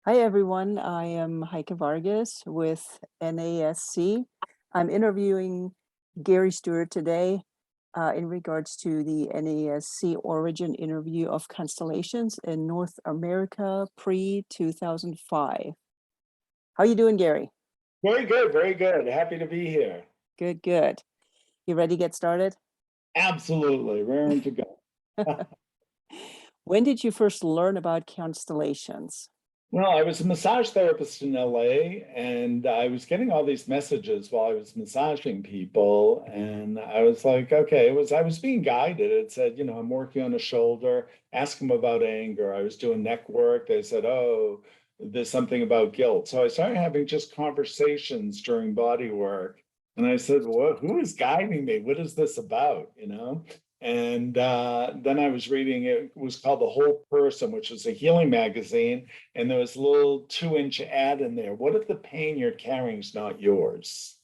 Hi, everyone. I am Heike Vargas with NASC. I'm interviewing Gary Stuart today in regards to the NASC Origin Interview of Constellations in North America pre-2005. How you doing, Gary? Very good, very good. Happy to be here. Good, good. You ready to get started? Absolutely, raring to go. When did you first learn about constellations? Well, I was a massage therapist in LA, and I was getting all these messages while I was massaging people. And I was like, okay, I was being guided. It said, I'm working on a shoulder, ask them about anger. I was doing neck work. They said, oh, there's something about guilt. So I started having just conversations during body work. And I said, well, who is guiding me? What is this about? And then I was reading, it was called The Whole Person, which was a healing magazine. And there was a little 2-inch ad in there. What if the pain you're carrying is not yours?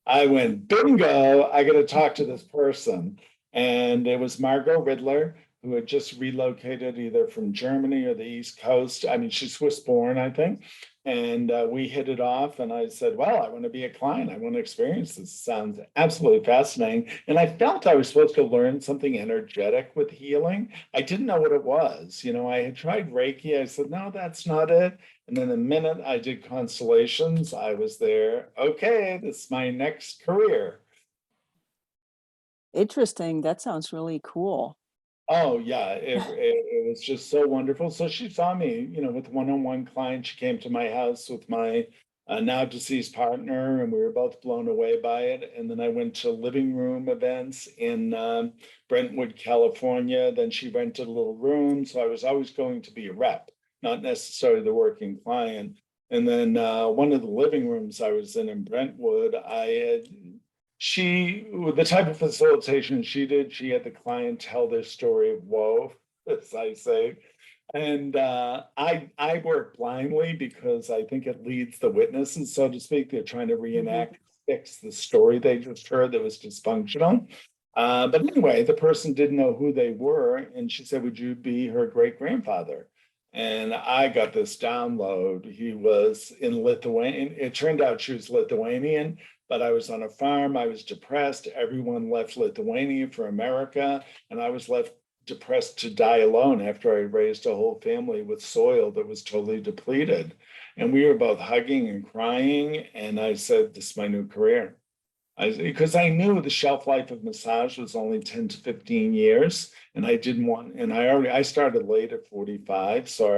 I went, bingo, I got to talk to this person. And it was Margot Riddler, who had just relocated either from Germany or the East Coast. I mean, she's Swiss born, I think. And we hit it off. And I said, well, I want to be a client. I want to experience this. It sounds absolutely fascinating. And I felt I was supposed to learn something energetic with healing. I didn't know what it was. I had tried Reiki. I said, no, that's not it. And then the minute I did constellations, I was there. Okay, this is my next career. Interesting. That sounds really cool. Oh yeah, it was just so wonderful. So she saw me, with one-on-one client. She came to my house with my now deceased partner, and we were both blown away by it. And then I went to living room events in Brentwood, California. Then she rented a little room, so I was always going to be a rep, not necessarily the working client. And then one of the living rooms I was in Brentwood, the type of facilitation she did, she had the client tell their story of woe, as I say. And I work blindly because I think it leads the witnesses, so to speak. They're trying to reenact, fix the story they just heard that was dysfunctional. But anyway, the person didn't know who they were, and she said, would you be her great grandfather? And I got this download. He was in Lithuania. It turned out she was Lithuanian, but I was on a farm. I was depressed. Everyone left Lithuania for America, and I was left depressed to die alone after I raised a whole family with soil that was totally depleted. And we were both hugging and crying. And I said, this is my new career. Because I knew the shelf life of massage was only 10 to 15 years. And I didn't want, and I started late at 45. So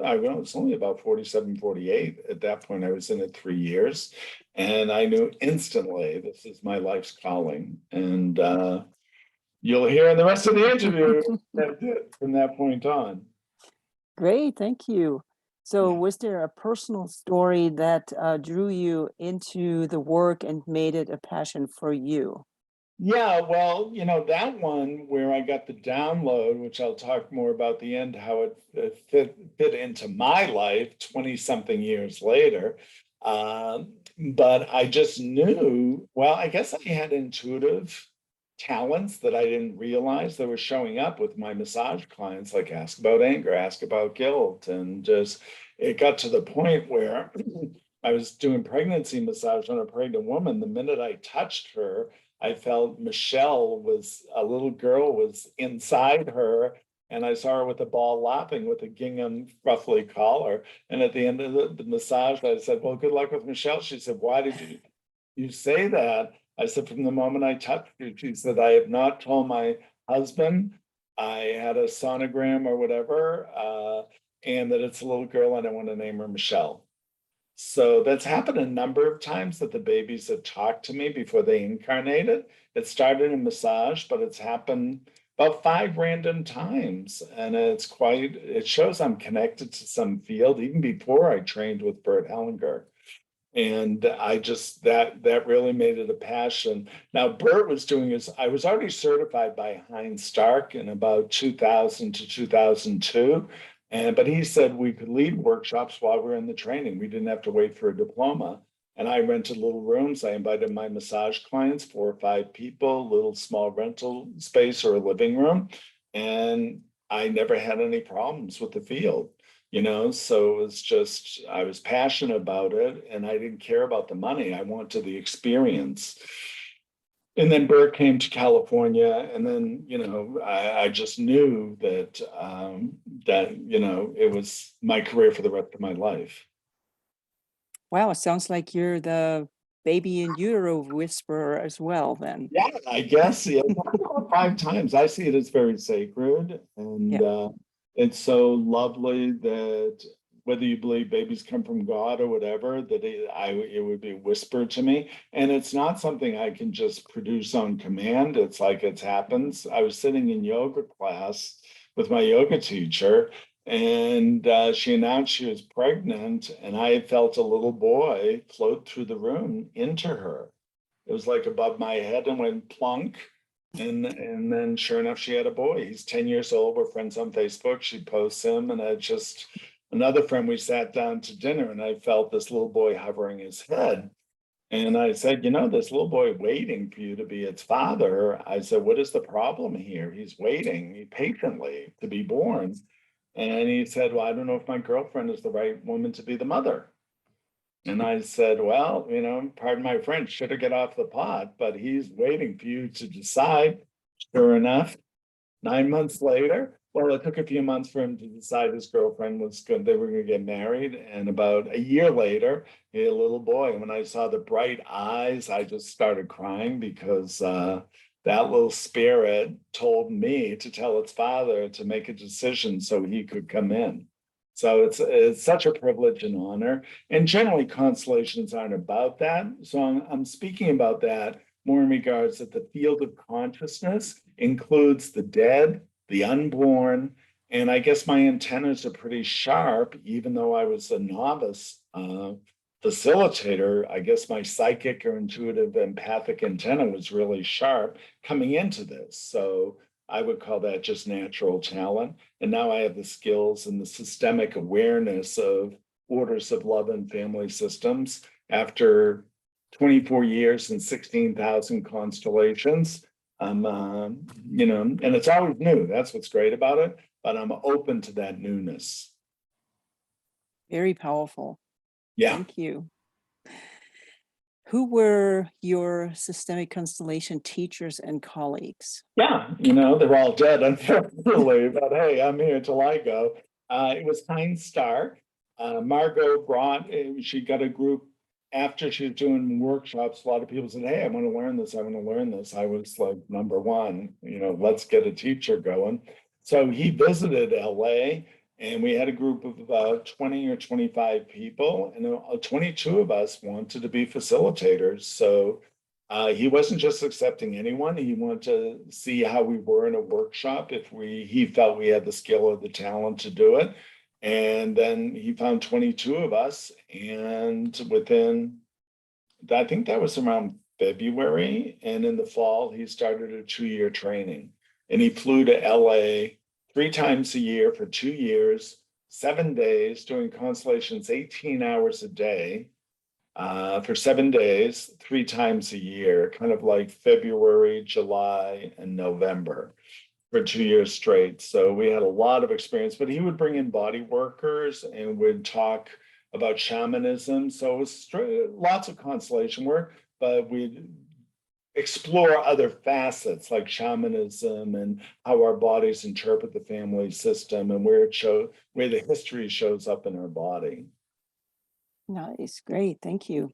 I was only about 47, 48. At that point, I was in it 3 years. And I knew instantly this is my life's calling. And you'll hear in the rest of the interview from that point on. Great, thank you. So Yeah. was there a personal story that drew you into the work and made it a passion for you? Yeah, well, that one where I got the download, which I'll talk more about the end, how it fit into my life 20 something years later. But I just knew, well, I guess I had intuitive talents that I didn't realize that were showing up with my massage clients, like ask about anger, ask about guilt. And just it got to the point where I was doing pregnancy massage on a pregnant woman. The minute I touched her, I felt a little girl was inside her, and I saw her with a ball laughing with a gingham ruffly collar. And at the end of the massage, I said, well, good luck with Michelle. She said, why did you say that? I said, from the moment I touched you. She said, I have not told my husband. I had a sonogram or whatever, and that it's a little girl and I want to name her Michelle. So that's happened a number of times that the babies have talked to me before they incarnated. It started in massage, but it's happened about 5 random times. And it shows I'm connected to some field even before I trained with Bert Hellinger. And that really made it a passion. Now, Bert was I was already certified by Heinz Stark in about 2000 to 2002. But he said we could lead workshops while we were in the training. We didn't have to wait for a diploma. And I rented little rooms. I invited my massage clients, 4 or 5 people, little small rental space or a living room. And I never had any problems with the field, so it was just, I was passionate about it and I didn't care about the money. I wanted the experience. And then Bert came to California, and then, I just knew that it was my career for the rest of my life. Wow, it sounds like you're the baby in utero whisperer as well then. Yeah, I guess, yeah, 5 times. I see it as very sacred, Yeah. and it's so lovely that whether you believe babies come from God or whatever, that it would be whispered to me, and it's not something I can just produce on command. It's like it happens. I was sitting in yoga class with my yoga teacher, and she announced she was pregnant, and I felt a little boy float through the room into her. It was like above my head and went plunk. And then sure enough, she had a boy. He's 10 years old. We're friends on Facebook. She posts him, and I just another friend, we sat down to dinner and I felt this little boy hovering his head. And I said, this little boy waiting for you to be its father. I said, what is the problem here? He's waiting patiently to be born. And he said, well, I don't know if my girlfriend is the right woman to be the mother. And I said, well, pardon my French, should have get off the pot, but he's waiting for you to decide. Sure enough, 9 months later, well, it took a few months for him to decide his girlfriend was good, they were going to get married. And about a year later, he had a little boy. And when I saw the bright eyes, I just started crying because that little spirit told me to tell its father to make a decision so he could come in. So it's such a privilege and honor. And generally, constellations aren't about that. So I'm speaking about that more in regards that the field of consciousness includes the dead, the unborn, and I guess my antennas are pretty sharp, even though I was a novice facilitator. I guess my psychic or intuitive empathic antenna was really sharp coming into this. So I would call that just natural talent. And now I have the skills and the systemic awareness of orders of love and family systems after 24 years and 16,000 constellations. And it's always new. That's what's great about it. But I'm open to that newness. Very powerful. Yeah. Thank you. Who were your systemic constellation teachers and colleagues? Yeah, they're all dead, unfortunately, but hey, I'm here till I go. It was Heinz Stark. Margot she got a group after she was doing workshops. A lot of people said, hey, I want to learn this. I want to learn this. I was like, number one, let's get a teacher going. So he visited LA and we had a group of about 20 or 25 people, and 22 of us wanted to be facilitators. So he wasn't just accepting anyone. He wanted to see how we were in a workshop if he felt we had the skill or the talent to do it. And then he found 22 of us, and I think that was around February, and in the fall he started a 2-year training, and he flew to LA 3 times a year for 2 years, 7 days, doing constellations 18 hours a day for 7 days, 3 times a year, kind of like February, July, and November for 2 years straight. So we had a lot of experience, but he would bring in body workers and would talk about shamanism. So it was lots of constellation work, but we'd explore other facets like shamanism and how our bodies interpret the family system and where the history shows up in our body. Nice, great, thank you.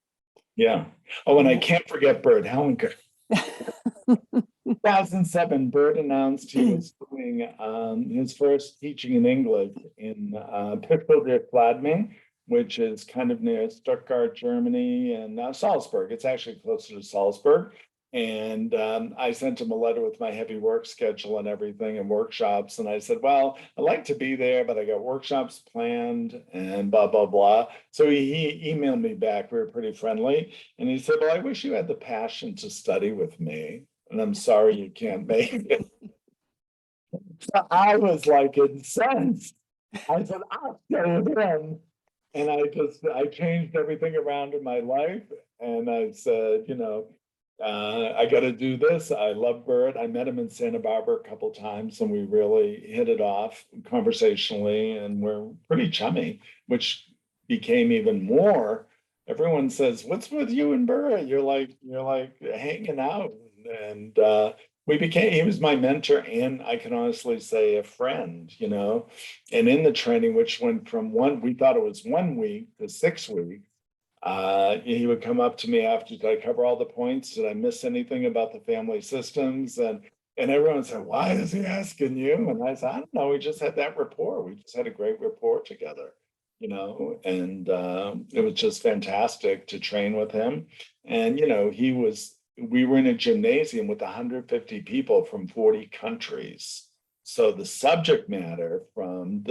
Yeah. Oh, and I can't forget Bert Hellinger. 2007, Bert announced he was doing his first teaching in English in Pischel-Fladming, which is kind of near Stuttgart, Germany, and Salzburg. It's actually closer to Salzburg. And I sent him a letter with my heavy work schedule and everything and workshops. And I said, well, I'd like to be there, but I got workshops planned and blah, blah, blah. So he emailed me back. We were pretty friendly. And he said, well, I wish you had the passion to study with me. And I'm sorry you can't make it. So I was like incensed. I said, I'll go with him. And I changed everything around in my life. And I said, I got to do this. I love Bert. I met him in Santa Barbara a couple times, and we really hit it off conversationally, and we're pretty chummy, which became even more. Everyone says, "What's with you and Bert? You're like hanging out," and we became. He was my mentor, and I can honestly say a friend. And in the training, which went from we thought it was 1 week to 6 weeks. He would come up to me after, did I cover all the points? Did I miss anything about the family systems? And everyone said, why is he asking you? And I said, I don't know. We just had that rapport. We just had a great rapport together, and it was just fantastic to train with him. And, we were in a gymnasium with 150 people from 40 countries. So the subject matter from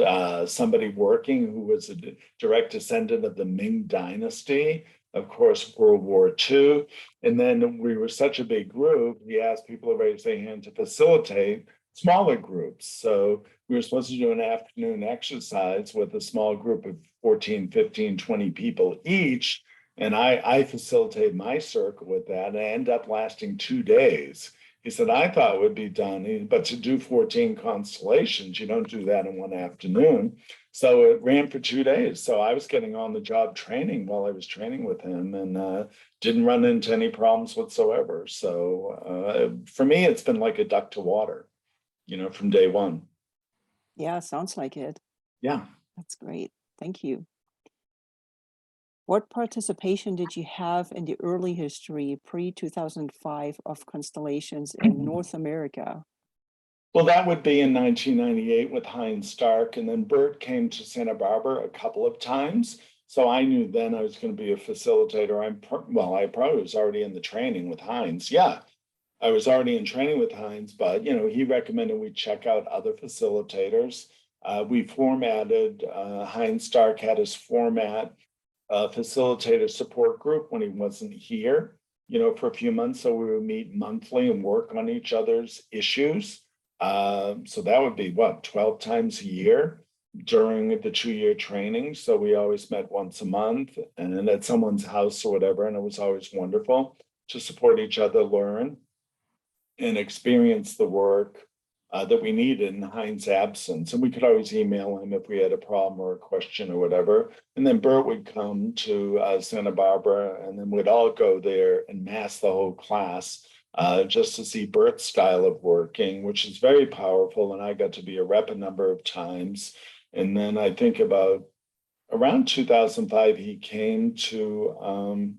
somebody working who was a direct descendant of the Ming Dynasty, of course, World War II. And then we were such a big group, he asked people to raise their hand to facilitate smaller groups. So we were supposed to do an afternoon exercise with a small group of 14, 15, 20 people each. And I facilitated my circle with that. And I ended up lasting 2 days. He said, I thought it would be done, but to do 14 constellations, you don't do that in one afternoon. So it ran for 2 days. So I was getting on the job training while I was training with him, and didn't run into any problems whatsoever. So for me, it's been like a duck to water, from day one. Yeah, sounds like it. Yeah. That's great. Thank you. What participation did you have in the early history pre-2005 of constellations in North America? Well, that would be in 1998 with Heinz Stark, and then Bert came to Santa Barbara a couple of times. So I knew then I was going to be a facilitator. I probably was already in the training with Heinz. Yeah, I was already in training with Heinz, but he recommended we check out other facilitators. We formatted. Heinz Stark had his format facilitator support group when he wasn't here, for a few months. So we would meet monthly and work on each other's issues. So that would be 12 times a year during the 2 year training. So we always met once a month and then at someone's house or whatever. And it was always wonderful to support each other, learn and experience the work that we needed in Heinz's absence. And we could always email him if we had a problem or a question or whatever. And then Bert would come to Santa Barbara, and then we'd all go there and mass the whole class just to see Bert's style of working, which is very powerful. And I got to be a rep a number of times. And then I think about around 2005, he came to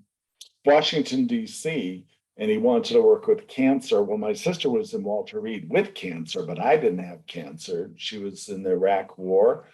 Washington, D.C., and he wanted to work with cancer. Well, my sister was in Walter Reed with cancer, but I didn't have cancer. She was in the Iraq War.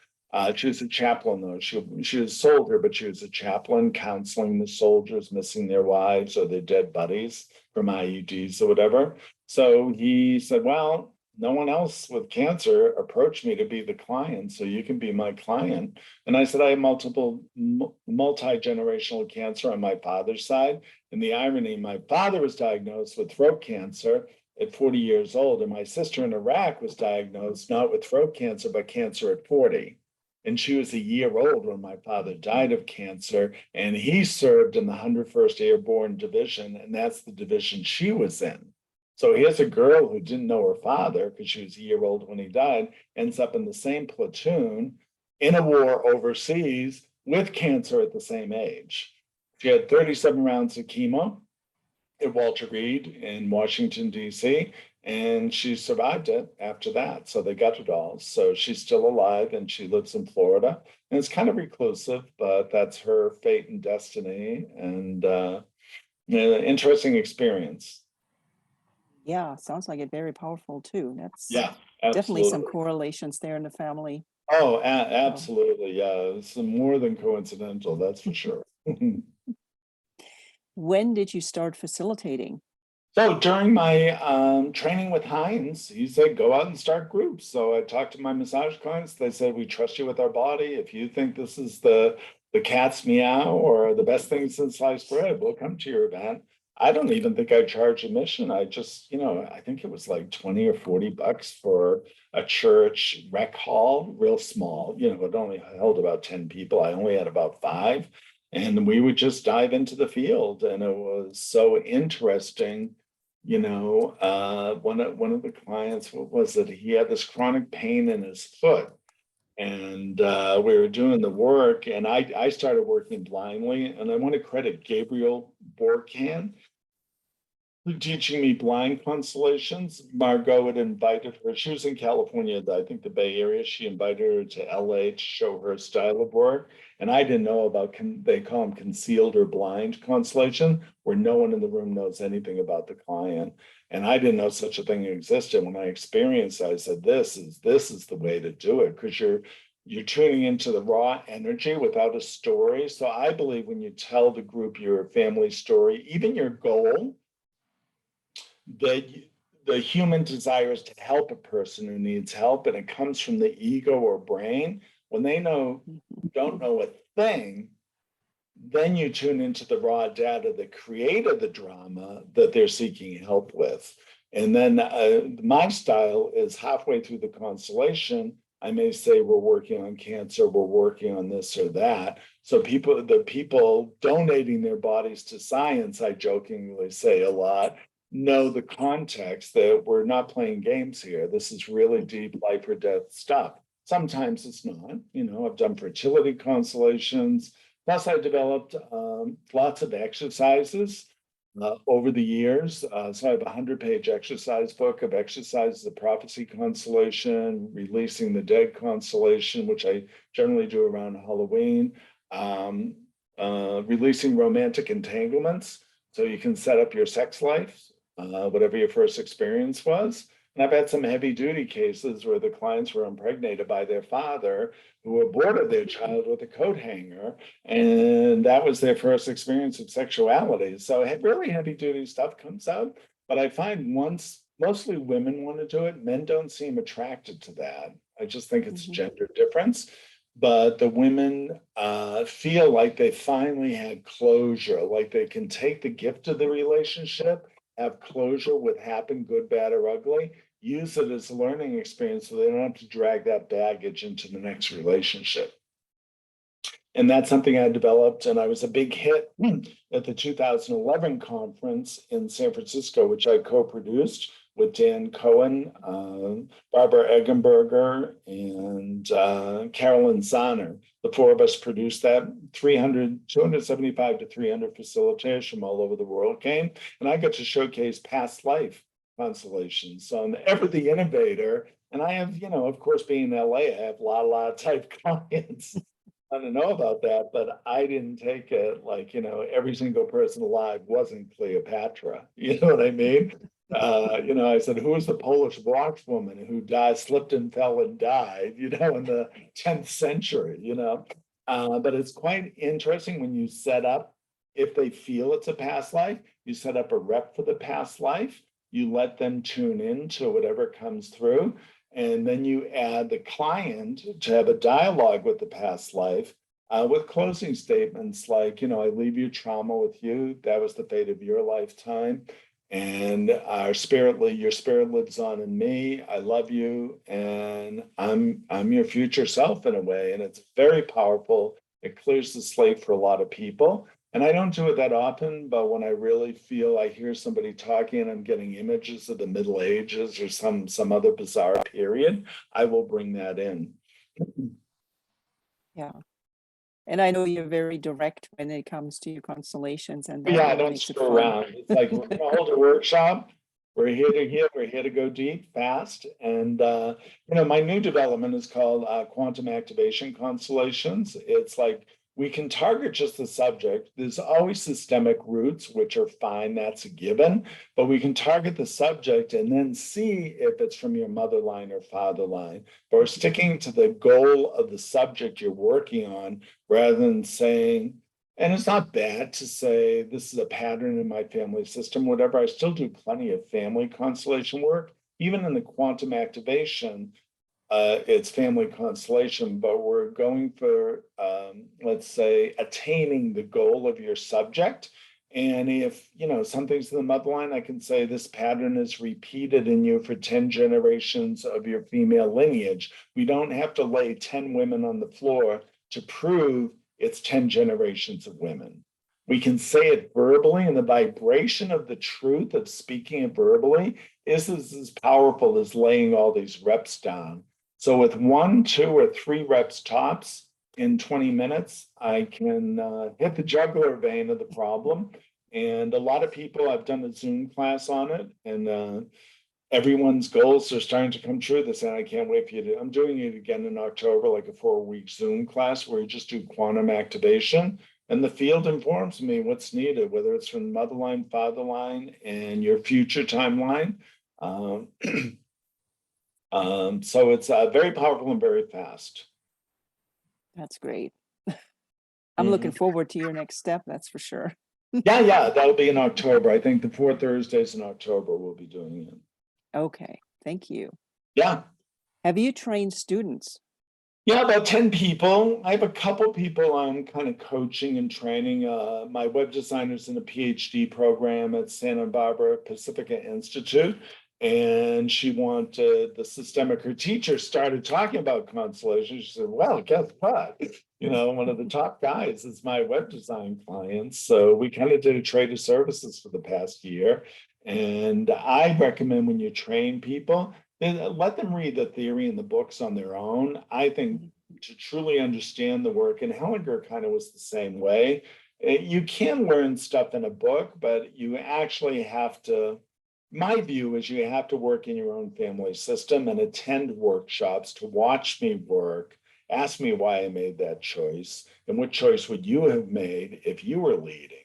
She was a chaplain, though. She was a soldier, but she was a chaplain counseling the soldiers missing their wives or their dead buddies from IEDs or whatever. So he said, well, no one else with cancer approached me to be the client, so you can be my client. And I said, I have multi-generational cancer on my father's side. And the irony, my father was diagnosed with throat cancer at 40 years old, and my sister in Iraq was diagnosed not with throat cancer, but cancer at 40. And she was a year old when my father died of cancer, and he served in the 101st Airborne Division, and that's the division she was in. So here's a girl who didn't know her father because she was a year old when he died, ends up in the same platoon in a war overseas with cancer at the same age. She had 37 rounds of chemo at Walter Reed in Washington, D.C., and she survived it after that. So they got it all. So she's still alive and she lives in Florida. And it's kind of reclusive, but that's her fate and destiny. And interesting experience. Yeah, sounds like it very powerful too. That's Yeah, definitely some absolutely. correlations there in the family. Oh, So, absolutely. Yeah, it's more than coincidental, that's for sure. when did you start facilitating? So during my training with Heinz, he said, go out and start groups. So I talked to my massage clients. They said, we trust you with our body. If you think this is the cat's meow or the best thing since sliced bread, we'll come to your event. I don't even think I charge admission. I just, I think it was like 20 or 40 bucks for a church rec hall, real small. It only held about 10 people. I only had about 5. And we would just dive into the field, and it was so interesting. One of the clients, what was it? He had this chronic pain in his foot, and we were doing the work, and I started working blindly, and I want to credit Gabriel Borcan teaching me blind constellations. Margot had invited her. She was in California, I think the Bay Area. She invited her to LA to show her style of work. And I didn't know about, they call them concealed or blind constellation, where no one in the room knows anything about the client. And I didn't know such a thing existed. When I experienced it, I said, this is the way to do it, because you're tuning into the raw energy without a story. So I believe when you tell the group your family story, even your goal, the human desire is to help a person who needs help, and it comes from the ego or brain. When they don't know a thing, then you tune into the raw data that created the drama that they're seeking help with. And then my style is halfway through the constellation, I may say we're working on cancer, we're working on this or that. So the people donating their bodies to science, I jokingly say a lot, know the context that we're not playing games here. This is really deep life or death stuff. Sometimes it's not. I've done fertility constellations. Plus, I developed lots of exercises over the years. So I have a 100-page exercise book of exercises, the prophecy constellation, releasing the dead constellation, which I generally do around Halloween, releasing romantic entanglements, so you can set up your sex life, whatever your first experience was. And I've had some heavy duty cases where the clients were impregnated by their father, who aborted their child with a coat hanger. And that was their first experience of sexuality. So really heavy duty stuff comes out. But I find mostly women want to do it, men don't seem attracted to that. I just think it's a gender difference. But the women feel like they finally had closure, like they can take the gift of the relationship, have closure with happened, good, bad, or ugly, use it as a learning experience so they don't have to drag that baggage into the next relationship. And that's something I developed, and I was a big hit at the 2011 conference in San Francisco, which I co-produced with Dan Cohen, Barbara Eggenberger, and Carolyn Zahner. The four of us produced that. 275 to 300 facilitators from all over the world came, and I got to showcase past life constellations. So I'm ever the innovator, and I have, of course, being in LA, I have a lot of type clients. I don't know about that, but I didn't take it like, every single person alive wasn't Cleopatra. You know what I mean? I said, who was the Polish watchwoman who slipped and fell and died, in the 10th century, But it's quite interesting when you set up, if they feel it's a past life, you set up a rep for the past life, you let them tune in to whatever comes through. And then you add the client to have a dialogue with the past life with closing statements like, I leave you trauma with you. That was the fate of your lifetime. And your spirit lives on in me. I love you. And I'm your future self in a way. And it's very powerful. It clears the slate for a lot of people. And I don't do it that often, but when I really feel I hear somebody talking and I'm getting images of the Middle Ages or some other bizarre period, I will bring that in. Yeah. And I know you're very direct when it comes to your constellations, and that Yeah, I really don't makes it screw fun. around. It's like we're gonna hold a workshop. We're here to hit, we're here to go deep, fast. And my new development is called quantum activation constellations. It's like we can target just the subject. There's always systemic roots, which are fine, that's a given, but we can target the subject and then see if it's from your mother line or father line. But we're sticking to the goal of the subject you're working on rather than saying, and it's not bad to say this is a pattern in my family system, whatever. I still do plenty of family constellation work. Even in the quantum activation, it's family constellation, but we're going for, let's say, attaining the goal of your subject. And if, something's in the motherline, I can say this pattern is repeated in you for 10 generations of your female lineage. We don't have to lay 10 women on the floor to prove it's 10 generations of women. We can say it verbally, and the vibration of the truth of speaking it verbally is as powerful as laying all these reps down. So with 1, 2, or 3 reps tops in 20 minutes, I can hit the jugular vein of the problem. And a lot of people, I've done a Zoom class on it, and everyone's goals are starting to come true. They say, I can't wait for you to, I'm doing it again in October, like a 4-week Zoom class where you just do quantum activation. And the field informs me what's needed, whether it's from mother line, father line, and your future timeline. Um, so it's very powerful and very fast. That's great. I'm looking Mhm. forward to your next step, that's for sure. Yeah, that'll be in October. I think the 4 Thursdays in October we'll be doing it. Okay, thank you. Yeah. Have you trained students? Yeah, about 10 people. I have a couple people I'm kind of coaching and training. My web designer's in a PhD program at Santa Barbara Pacifica Institute. And she wanted the systemic, her teacher started talking about constellation. She said, well, guess what? You know, one of the top guys is my web design client. So we kind of did a trade of services for the past year. And I recommend when you train people, and let them read the theory and the books on their own. I think to truly understand the work, and Hellinger kind of was the same way. You can learn stuff in a book, but you actually have to, my view is you have to work in your own family system and attend workshops to watch me work, ask me why I made that choice, and what choice would you have made if you were leading.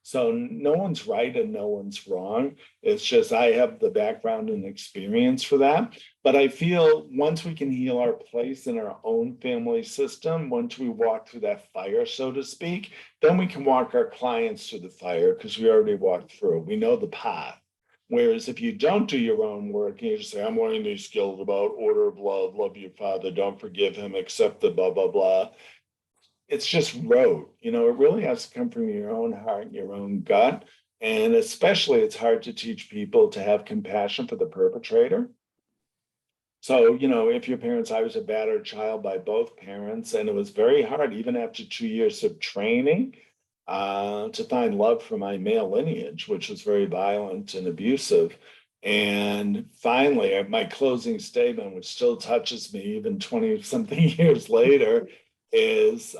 So no one's right and no one's wrong. It's just I have the background and experience for that. But I feel once we can heal our place in our own family system, once we walk through that fire, so to speak, then we can walk our clients through the fire because we already walked through it. We know the path. Whereas if you don't do your own work and you just say, I'm learning these skills about order of love your father, don't forgive him, accept the blah, blah, blah, it's just rote. You know, it really has to come from your own heart and your own gut. And especially, it's hard to teach people to have compassion for the perpetrator. So, you know, if your parents, I was a battered child by both parents, and it was very hard, even after 2 years of training, to find love for my male lineage, which was very violent and abusive. And finally, my closing statement, which still touches me even 20 something years later, is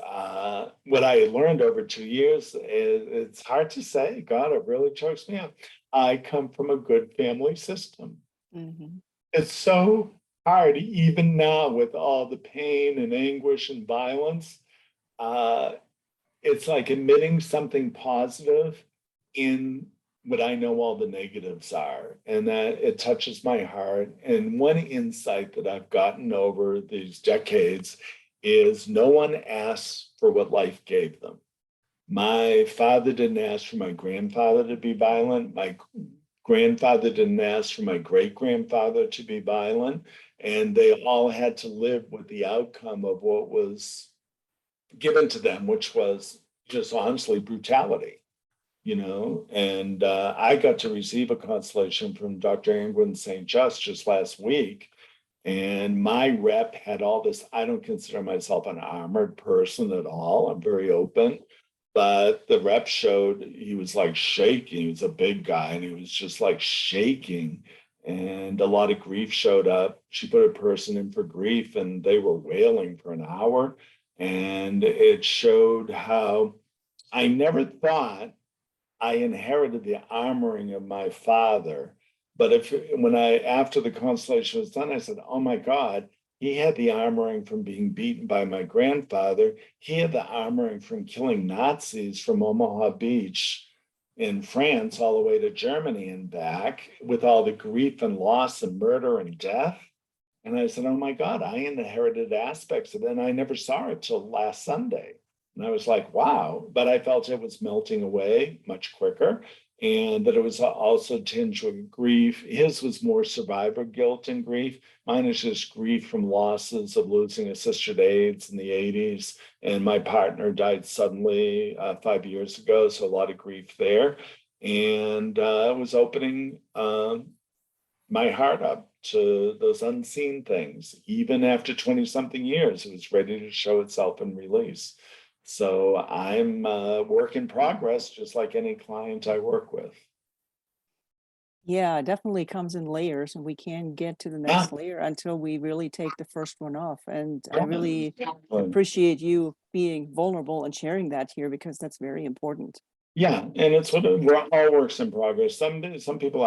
what I learned over 2 years. It's hard to say. God, it really chokes me up. I come from a good family system. Mhm. It's so hard, even now, with all the pain and anguish and violence. Uh, it's like admitting something positive in what I know all the negatives are, and that it touches my heart. And one insight that I've gotten over these decades is no one asks for what life gave them. My father didn't ask for my grandfather to be violent. My grandfather didn't ask for my great grandfather to be violent. And they all had to live with the outcome of what was given to them, which was just honestly brutality, you know. And I got to receive a constellation from Dr. Angwin St. Just last week. And my rep had all this. I don't consider myself an armored person at all. I'm very open. But the rep showed he was like shaking. He was a big guy and he was just like shaking. And a lot of grief showed up. She put a person in for grief and they were wailing for an hour. And it showed how I never thought I inherited the armoring of my father. But if when I after the constellation was done, I said, "Oh my God, he had the armoring from being beaten by my grandfather. He had the armoring from killing Nazis from Omaha Beach in France all the way to Germany and back, with all the grief and loss and murder and death." And I said, "Oh my God, I inherited aspects of it. And I never saw it till last Sunday." And I was like, wow. But I felt it was melting away much quicker and that it was also tinged with grief. His was more survivor guilt and grief. Mine is just grief from losses of losing a sister to AIDS in the 80s. And my partner died suddenly 5 years ago. So a lot of grief there. And it was opening my heart up to those unseen things. Even after 20 something years, it was ready to show itself and release. So I'm a work in progress, just like any client I work with. Yeah, it definitely comes in layers, and we can't get to the Yeah, next layer until we really take the first one off. And I yeah, really exactly. appreciate you being vulnerable and sharing that here because that's very important. Yeah, and it's what we're all works in progress. Some people,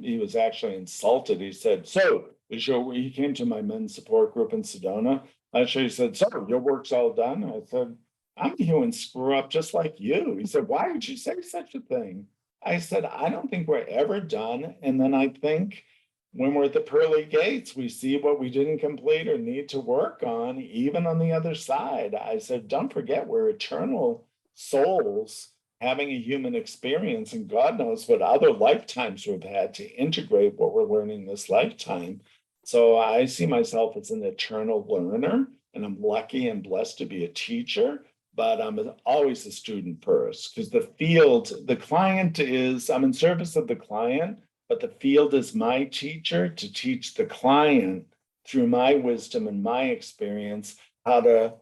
he was actually insulted. He said, "So, he came to my men's support group in Sedona. Actually, he said, "So, your work's all done." I said, "I'm a human screw up just like you." He said, "Why would you say such a thing?" I said, "I don't think we're ever done." And then I think when we're at the pearly gates, we see what we didn't complete or need to work on, even on the other side. I said, "Don't forget, we're eternal souls having a human experience, and God knows what other lifetimes we've had to integrate what we're learning this lifetime." So I see myself as an eternal learner, and I'm lucky and blessed to be a teacher, but I'm always a student first because the client is, I'm in service of the client, but the field is my teacher to teach the client through my wisdom and my experience how to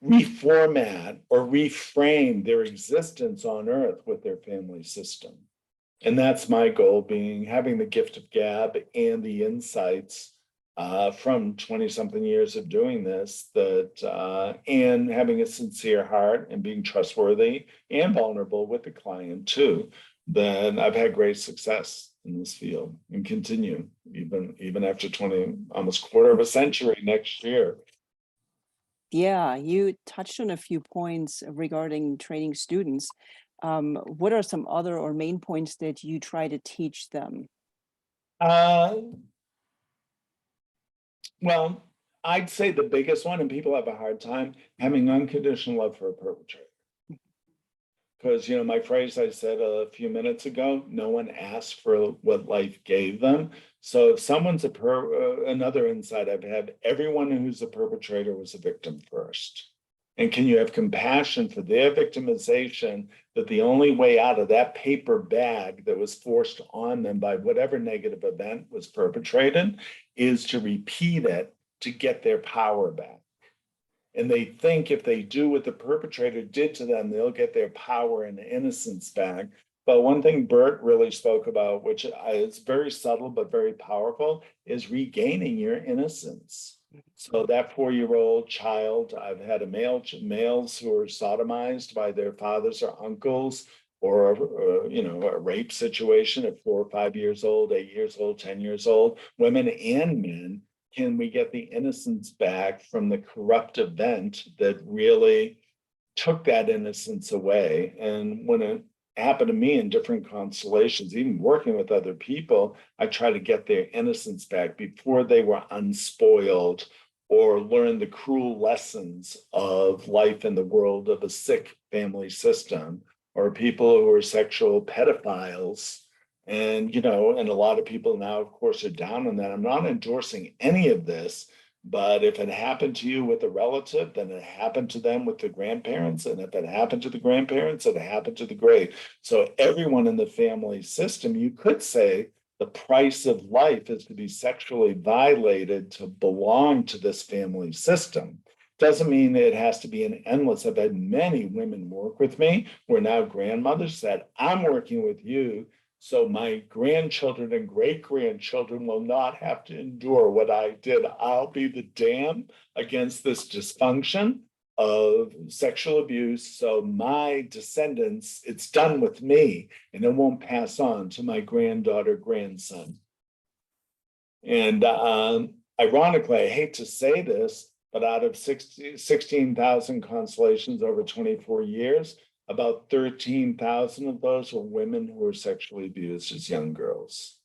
reformat or reframe their existence on earth with their family system. And that's my goal, being having the gift of gab and the insights from 20 something years of doing this, that and having a sincere heart and being trustworthy and vulnerable with the client too, then I've had great success in this field and continue even after 20, almost quarter of a century next year. Yeah, you touched on a few points regarding training students. What are some other or main points that you try to teach them? Uh, Well, I'd say the biggest one, and people have a hard time having unconditional love for a perpetrator. Because, my phrase I said a few minutes ago, no one asked for what life gave them. So if someone's another insight I've had, everyone who's a perpetrator was a victim first. And can you have compassion for their victimization, that the only way out of that paper bag that was forced on them by whatever negative event was perpetrated is to repeat it to get their power back? And they think if they do what the perpetrator did to them, they'll get their power and innocence back. But one thing Bert really spoke about, which is very subtle but very powerful, is regaining your innocence. So that 4-year-old child, I've had males who are sodomized by their fathers or uncles, or a rape situation at 4 or 5 years old, 8 years old, 10 years old, women and men. Can we get the innocence back from the corrupt event that really took that innocence away? And when it happened to me in different constellations, even working with other people, I try to get their innocence back before they were unspoiled or learn the cruel lessons of life in the world of a sick family system, or people who are sexual pedophiles. And a lot of people now, of course, are down on that. I'm not endorsing any of this, but if it happened to you with a relative, then it happened to them with the grandparents. And if it happened to the grandparents, it happened to the great. So everyone in the family system, you could say the price of life is to be sexually violated to belong to this family system. Doesn't mean it has to be an endless. I've had many women work with me who are now grandmothers said, "I'm working with you so my grandchildren and great grandchildren will not have to endure what I did. I'll be the dam against this dysfunction of sexual abuse. So my descendants, it's done with me, and it won't pass on to my granddaughter, grandson." And ironically, I hate to say this, but out of 16,000 constellations over 24 years, about 13,000 of those were women who were sexually abused as young girls.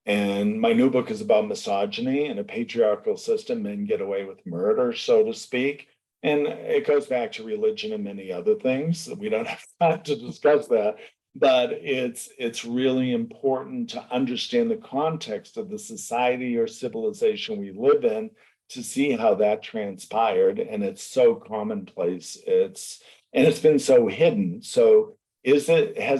And my new book is about misogyny. In a patriarchal system, men get away with murder, so to speak. And it goes back to religion and many other things. We don't have time to discuss that. But it's really important to understand the context of the society or civilization we live in to see how that transpired. And it's so commonplace. It's been so hidden. So has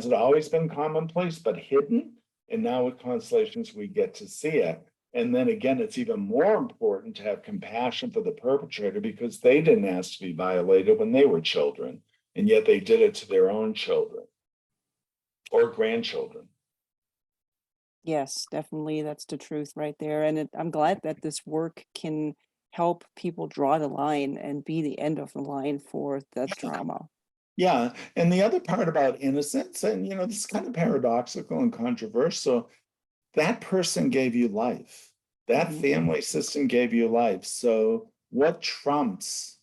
it always been commonplace but hidden? And now with constellations, we get to see it. And then again, it's even more important to have compassion for the perpetrator because they didn't ask to be violated when they were children, and yet they did it to their own children or grandchildren. Yes, definitely. That's the truth right there. And I'm glad that this work can help people draw the line and be the end of the line for the trauma. Yeah. And the other part about innocence, and this is kind of paradoxical and controversial, that person gave you life. That Mhm. family system gave you life. So what trumps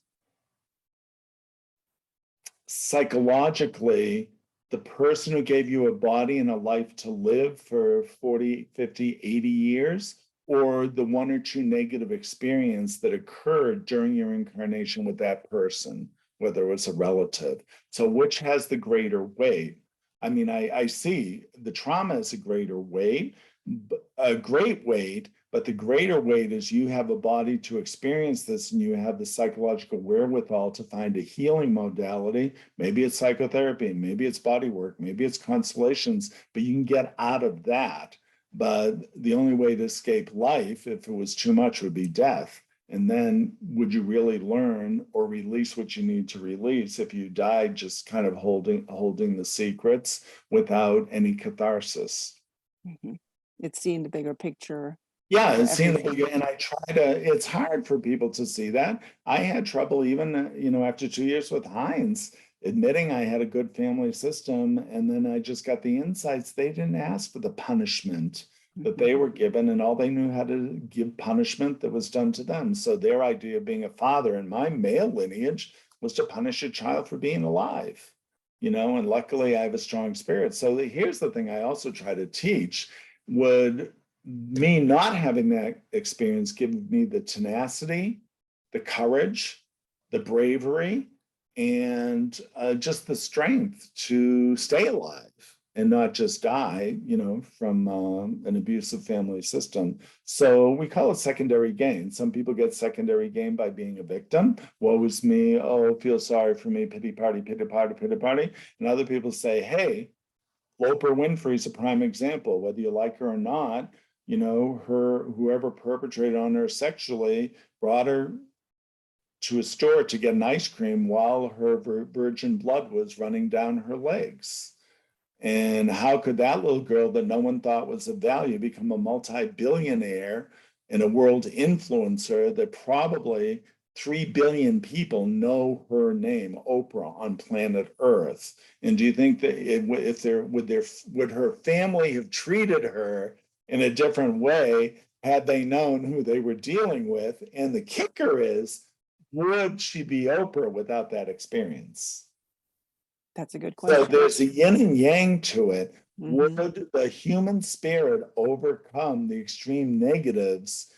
psychologically the person who gave you a body and a life to live for 40, 50, 80 years, or the one or two negative experience that occurred during your incarnation with that person, whether it was a relative? So which has the greater weight? I mean, I see the trauma is a greater weight, a great weight, but the greater weight is you have a body to experience this and you have the psychological wherewithal to find a healing modality. Maybe it's psychotherapy, maybe it's body work, maybe it's constellations, but you can get out of that. But the only way to escape life, if it was too much, would be death. And then would you really learn or release what you need to release if you died just kind of holding the secrets without any catharsis? Mhm. It's seeing the bigger picture Yeah, of it seems everything. like, and I try to, it's hard for people to see that. I had trouble even, after 2 years with Heinz, admitting I had a good family system. And then I just got the insights. They didn't ask for the punishment that Mhm. they were given, and all they knew how to give punishment that was done to them. So their idea of being a father in my male lineage was to punish a child for being alive, and luckily I have a strong spirit. So here's the thing I also try to teach. Would me not having that experience give me the tenacity, the courage, the bravery, and just the strength to stay alive and not just die, from an abusive family system. So we call it secondary gain. Some people get secondary gain by being a victim. Woe is me. Oh, feel sorry for me. Pity party, pity party, pity party. And other people say, hey, Oprah Winfrey's a prime example. Whether you like her or not, her whoever perpetrated on her sexually brought her to a store to get an ice cream while her virgin blood was running down her legs. And how could that little girl that no one thought was of value become a multi-billionaire and a world influencer that probably 3 billion people know her name, Oprah, on planet Earth? And do you think that if there would her family have treated her in a different way had they known who they were dealing with? And the kicker is, would she be Oprah without that experience? That's a good So question. there's a yin and yang to it. Mhm. Would the human spirit overcome the extreme negatives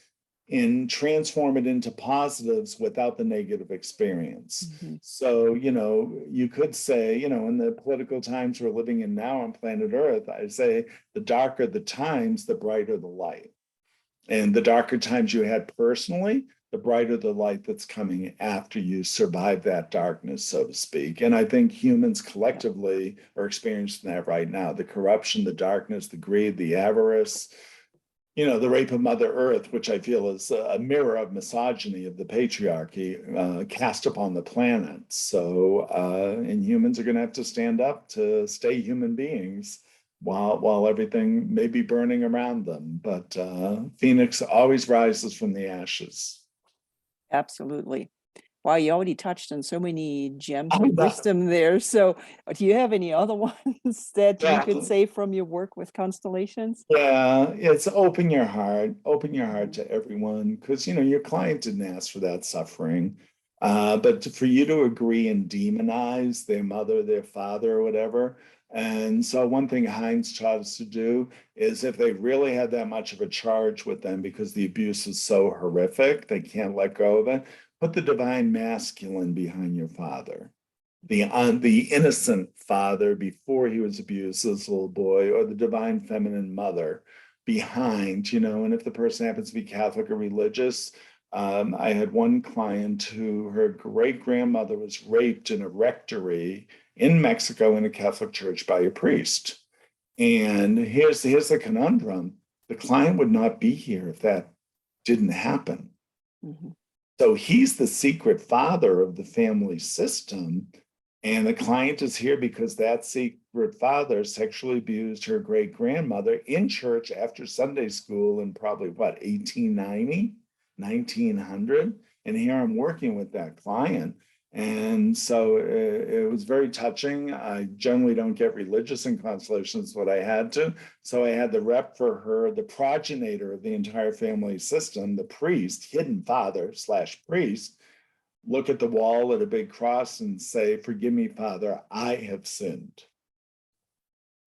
and transform it into positives without the negative experience? Mhm. So, you could say, in the political times we're living in now on planet Earth, I say the darker the times, the brighter the light. And the darker times you had personally, the brighter the light that's coming after you survive that darkness, so to speak. And I think humans Yeah, collectively are experiencing that right now. The corruption, the darkness, the greed, the avarice, the rape of Mother Earth, which I feel is a mirror of misogyny, of the patriarchy cast upon the planet. So, and humans are going to have to stand up to stay human beings while everything may be burning around them. But Phoenix always rises from the ashes. absolutely. Wow, you already touched on so many gems Oh, of wisdom there. So, do you have any other ones that you yeah, could say from your work with constellations? yeah, it's open your heart Mhm. to everyone, because your client didn't ask for that suffering. But for you to agree and demonize their mother, their father, or whatever. And so one thing Heinz taught us to do is if they really had that much of a charge with them because the abuse is so horrific, they can't let go of it, put the divine masculine behind your father, the innocent father before he was abused as a little boy, or the divine feminine mother behind, and if the person happens to be Catholic or religious. I had one client who her great grandmother was raped in a rectory in Mexico in a Catholic church by a priest. And here's the conundrum. The client would not be here if that didn't happen. Mhm. So he's the secret father of the family system. And the client is here because that secret father sexually abused her great grandmother in church after Sunday school in probably what, 1890, 1900. And here I'm working with that client. And so it was very touching. I generally don't get religious in constellations, but I had to. So I had the rep for her, the progenitor of the entire family system, the priest, hidden father slash priest, look at the wall at a big cross and say, "Forgive me, Father, I have sinned."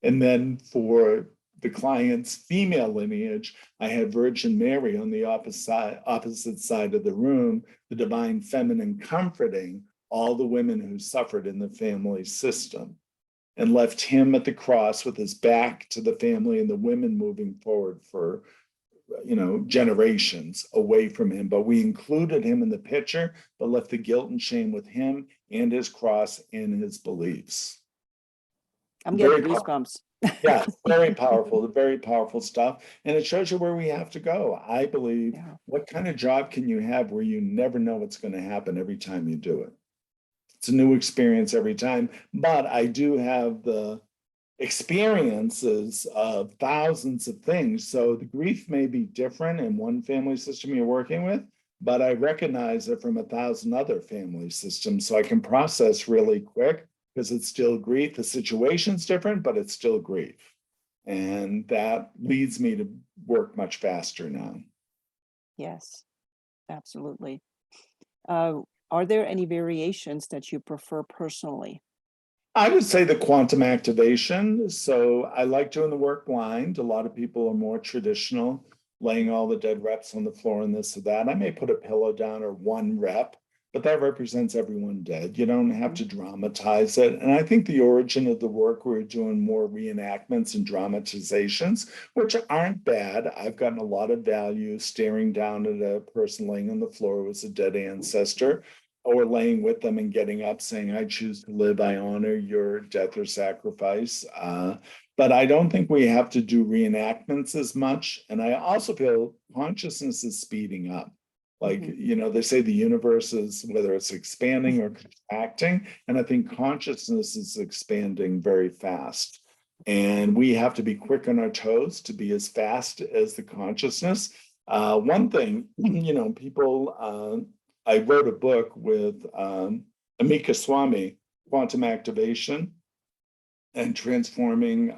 And then for the client's female lineage, I had Virgin Mary on the opposite side of the room, the divine feminine comforting all the women who suffered in the family system, and left him at the cross with his back to the family and the women moving forward for generations away from him. But we included him in the picture, but left the guilt and shame with him and his cross and his beliefs. I'm getting Very goosebumps. Yeah, very powerful stuff. And it shows you where we have to go. I believe, Yeah. what kind of job can you have where you never know what's going to happen every time you do it? It's a new experience every time. But I do have the experiences of thousands of things. So the grief may be different in one family system you're working with, but I recognize it from 1,000 other family systems. So I can process really quick because it's still grief. The situation's different, but it's still grief. And that leads me to work much faster now. Yes, absolutely. Uh, are there any variations that you prefer personally? I would say the quantum activation. So I like doing the work blind. A lot of people are more traditional, laying all the dead reps on the floor and this or that. I may put a pillow down or one rep, but that represents everyone dead. You don't have to dramatize it. And I think the origin of the work, we're doing more reenactments and dramatizations, which aren't bad. I've gotten a lot of value staring down at a person laying on the floor who was a dead ancestor, or laying with them and getting up saying, "I choose to live, I honor your death or sacrifice." But I don't think we have to do reenactments as much. And I also feel consciousness is speeding up. Like, they say the universe is, whether it's expanding or contracting, and I think consciousness is expanding very fast. And we have to be quick on our toes to be as fast as the consciousness. One thing, people, I wrote a book with Amika Swami, Quantum Activation and Transforming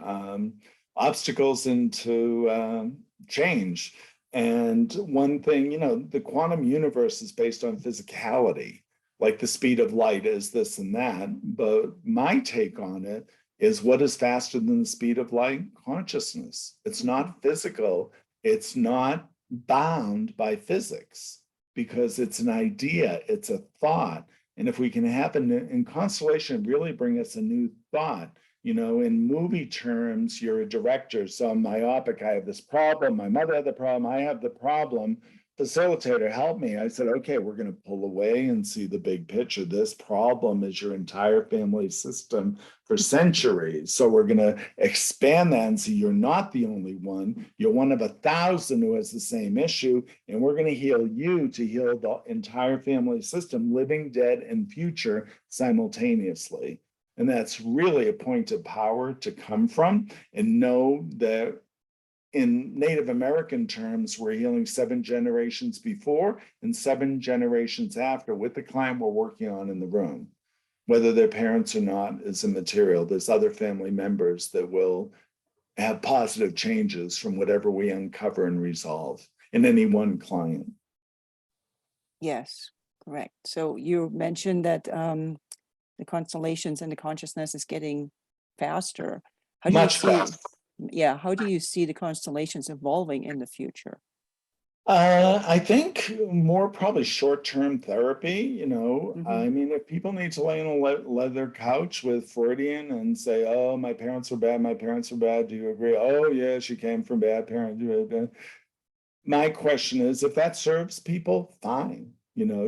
Obstacles into Change. And one thing, the quantum universe is based on physicality, like the speed of light is this and that. But my take on it is, what is faster than the speed of light? Consciousness. It's not physical. It's not bound by physics, because it's an idea, it's a thought. And if we can have in constellation, really bring us a new thought. In movie terms, you're a director, so I'm myopic, I have this problem, my mother had the problem, I have the problem. Facilitator, help me. I said, okay, we're going to pull away and see the big picture. This problem is your entire family system for centuries. So we're going to expand that and see you're not the only one. You're one of 1,000 who has the same issue. And we're going to heal you to heal the entire family system, living, dead, and future simultaneously. And that's really a point of power to come from, and know that in Native American terms, we're healing 7 generations before and 7 generations after with the client we're working on in the room. Whether they're parents or not is immaterial. There's other family members that will have positive changes from whatever we uncover and resolve in any one client. Yes, correct. So you mentioned that the constellations and the consciousness is getting faster. How do you Much see, faster. how do you see the constellations evolving in the future? I think more probably short-term therapy. I mean, if people need to lay on a leather couch with Freudian and say, "Oh, my parents were bad, my parents were bad," do you agree? "Oh, yeah, she came from bad parents." My question is, if that serves people, fine.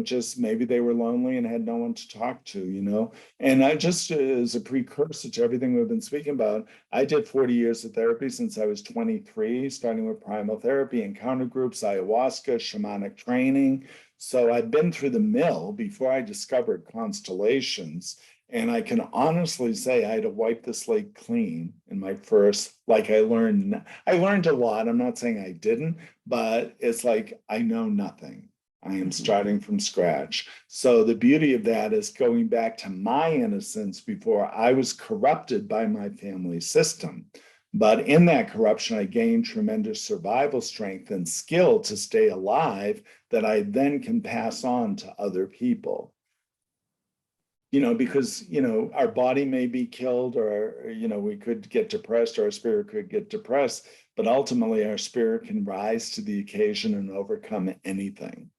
just maybe they were lonely and had no one to talk to. And I just, as a precursor to everything we've been speaking about, I did 40 years of therapy since I was 23, starting with primal therapy, encounter groups, ayahuasca, shamanic training. So I've been through the mill before I discovered constellations. And I can honestly say I had to wipe the slate clean in my first, like I learned a lot. I'm not saying I didn't, but it's like I know nothing. I am starting from scratch. So the beauty of that is going back to my innocence before I was corrupted by my family system. But in that corruption, I gained tremendous survival strength and skill to stay alive that I then can pass on to other people. Because, our body may be killed or, we could get depressed or our spirit could get depressed, but ultimately our spirit can rise to the occasion and overcome anything.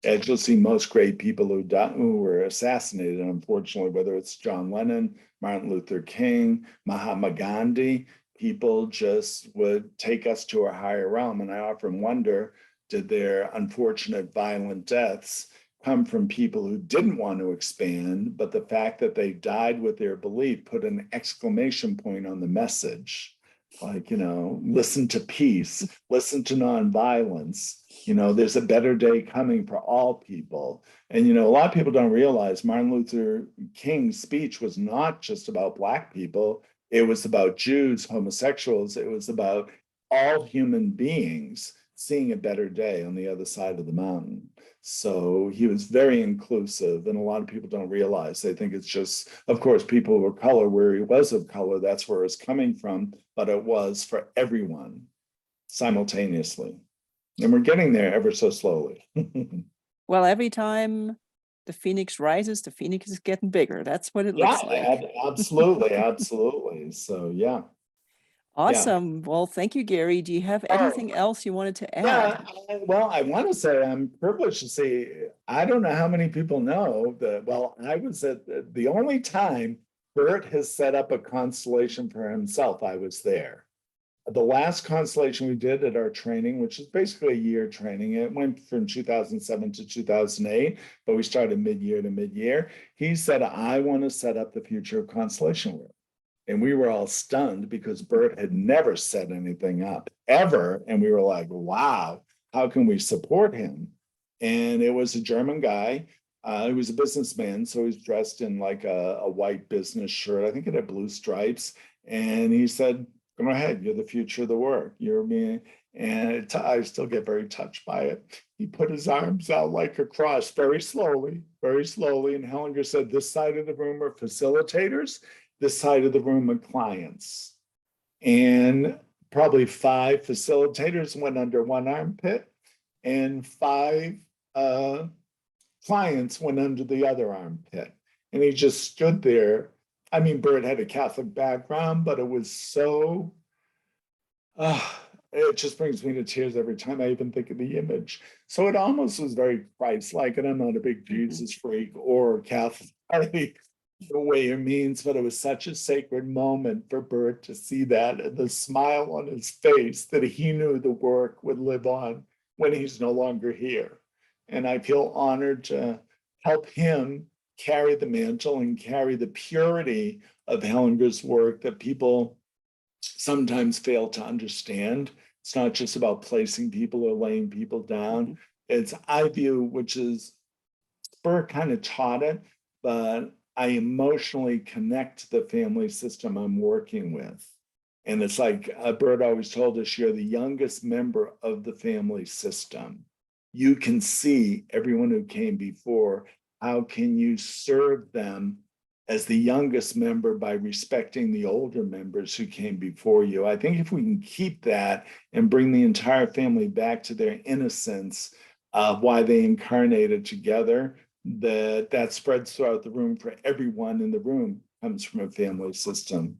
As you'll see, most great people who were assassinated, unfortunately, whether it's John Lennon, Martin Luther King, Mahatma Gandhi, people just would take us to a higher realm. And I often wonder, did their unfortunate violent deaths come from people who didn't want to expand, but the fact that they died with their belief put an exclamation point on the message? Like, listen to peace, listen to nonviolence. There's a better day coming for all people. And, a lot of people don't realize Martin Luther King's speech was not just about Black people. It was about Jews, homosexuals. It was about all human beings seeing a better day on the other side of the mountain. So he was very inclusive, and a lot of people don't realize. They think it's just, of course, people of color, where he was of color, that's where it's coming from, but it was for everyone simultaneously. And we're getting there ever so slowly. Well, every time the phoenix rises, the phoenix is getting bigger. That's what it looks like. Absolutely, absolutely. So yeah. Awesome. Well, thank you, Gary. Do you have anything else you wanted to add? Well, I want to say I'm privileged to say I don't know how many people know that. Well, I was at the only time Bert has set up a constellation for himself. I was there. The last constellation we did at our training, which is basically a year training, it went from 2007 to 2008, but we started mid-year to mid-year. He said, I want to set up the future of constellation work. And we were all stunned because Bert had never set anything up ever. And we were like, wow, how can we support him? And it was a German guy. He was a businessman. So he's dressed in like a white business shirt. I think it had blue stripes. And he said, go ahead, you're the future of the work. You're me. And I still get very touched by it. He put his arms out like a cross, very slowly, very slowly. And Hellinger said, this side of the room are facilitators, this side of the room are clients. And probably 5 facilitators went under one armpit and 5 clients went under the other armpit. And he just stood there. I mean, Bert had a Catholic background, but it was so, it just brings me to tears every time I even think of the image. So it almost was very Christ-like, and I'm not a big Jesus freak or Catholic the way it means, but it was such a sacred moment for Bert to see that and the smile on his face that he knew the work would live on when he's no longer here. And I feel honored to help him carry the mantle and carry the purity of Hellinger's work that people sometimes fail to understand. It's not just about placing people or laying people down. It's, I view, which is, Bert kind of taught it, but I emotionally connect to the family system I'm working with. And it's like Bert always told us, you're the youngest member of the family system. You can see everyone who came before. How can you serve them as the youngest member by respecting the older members who came before you? I think if we can keep that and bring the entire family back to their innocence of why they incarnated together, that spreads throughout the room for everyone in the room comes from a family system.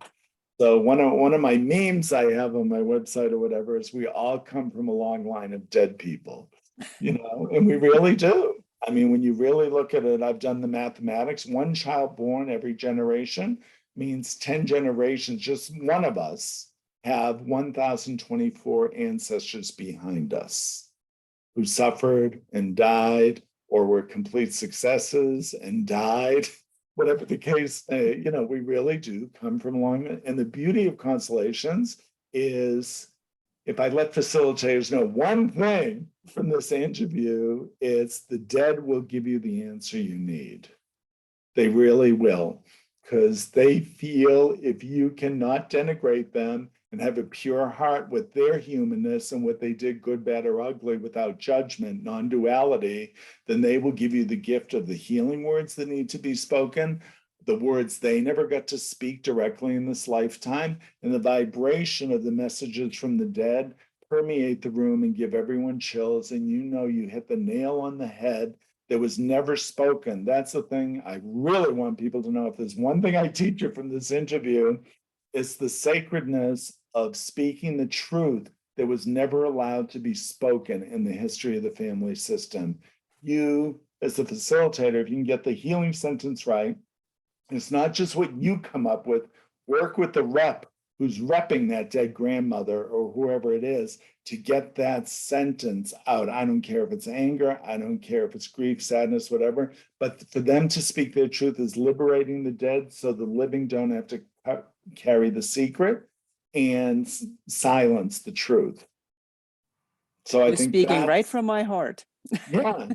So one of my memes I have on my website or whatever is we all come from a long line of dead people, and we really do. I mean, when you really look at it, I've done the mathematics. One child born every generation means 10 generations, just one of us have 1,024 ancestors behind us who suffered and died or were complete successes and died. Whatever the case, we really do come from long. And the beauty of constellations is, if I let facilitators know one thing from this interview, it's the dead will give you the answer you need. They really will, because they feel if you cannot denigrate them and have a pure heart with their humanness and what they did, good, bad, or ugly, without judgment, non-duality, then they will give you the gift of the healing words that need to be spoken, the words they never got to speak directly in this lifetime, and the vibration of the messages from the dead permeate the room and give everyone chills. And you hit the nail on the head that was never spoken. That's the thing I really want people to know. If there's one thing I teach you from this interview, it's the sacredness of speaking the truth that was never allowed to be spoken in the history of the family system. You, as the facilitator, if you can get the healing sentence right, it's not just what you come up with. Work with the rep who's repping that dead grandmother or whoever it is to get that sentence out. I don't care if it's anger, I don't care if it's grief, sadness, whatever, but for them to speak their truth is liberating the dead so the living don't have to carry the secret and silence the truth. So I You're think speaking right that's, from my heart.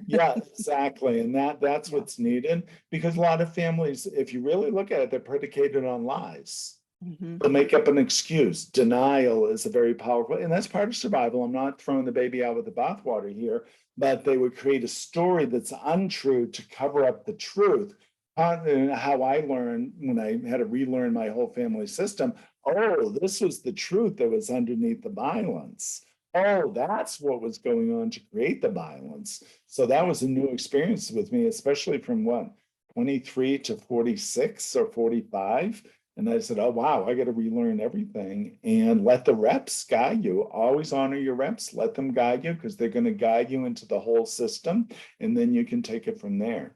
yeah, exactly. And that's what's needed, because a lot of families, if you really look at it, they're predicated on lies. Mhm. They'll make up an excuse. Denial is a very powerful, and that's part of survival. I'm not throwing the baby out with the bathwater here, but they would create a story that's untrue to cover up the truth. How I learned when I had to relearn my whole family system. Oh, this was the truth that was underneath the violence. Oh, that's what was going on to create the violence. So that was a new experience with me, especially from what, 23 to 46 or 45. And I said, oh, wow, I got to relearn everything and let the reps guide you. Always honor your reps, let them guide you, because they're going to guide you into the whole system. And then you can take it from there.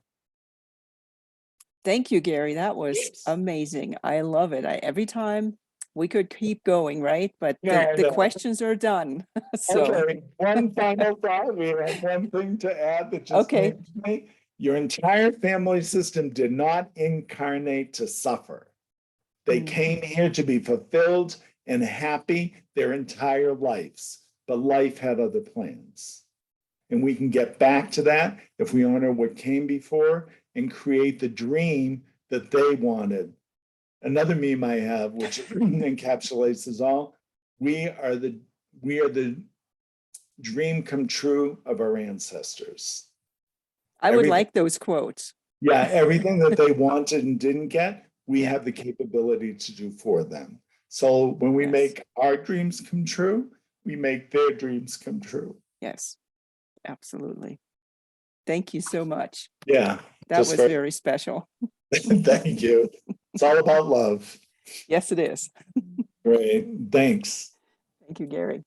Thank you, Gary. That was Yes. amazing. I love it. Every time we could keep going, right? But Yeah, I the know. questions are done. So, Okay, one final thought. We have one thing to add that just okay. came to me. Your entire family system did not incarnate to suffer. They Mm. came here to be fulfilled and happy their entire lives, but life had other plans. And we can get back to that if we honor what came before and create the dream that they wanted. Another meme I have, which encapsulates this all, we are the dream come true of our ancestors. I would Everything, like those quotes. yeah, everything that they wanted and didn't get, we have the capability to do for them. So when we Yes. make our dreams come true, we make their dreams come true. Yes. Absolutely. Thank you so much. Yeah, That just was very, very special. thank you. It's all about love. Yes, it is. Great, thanks. Thank you, Gary.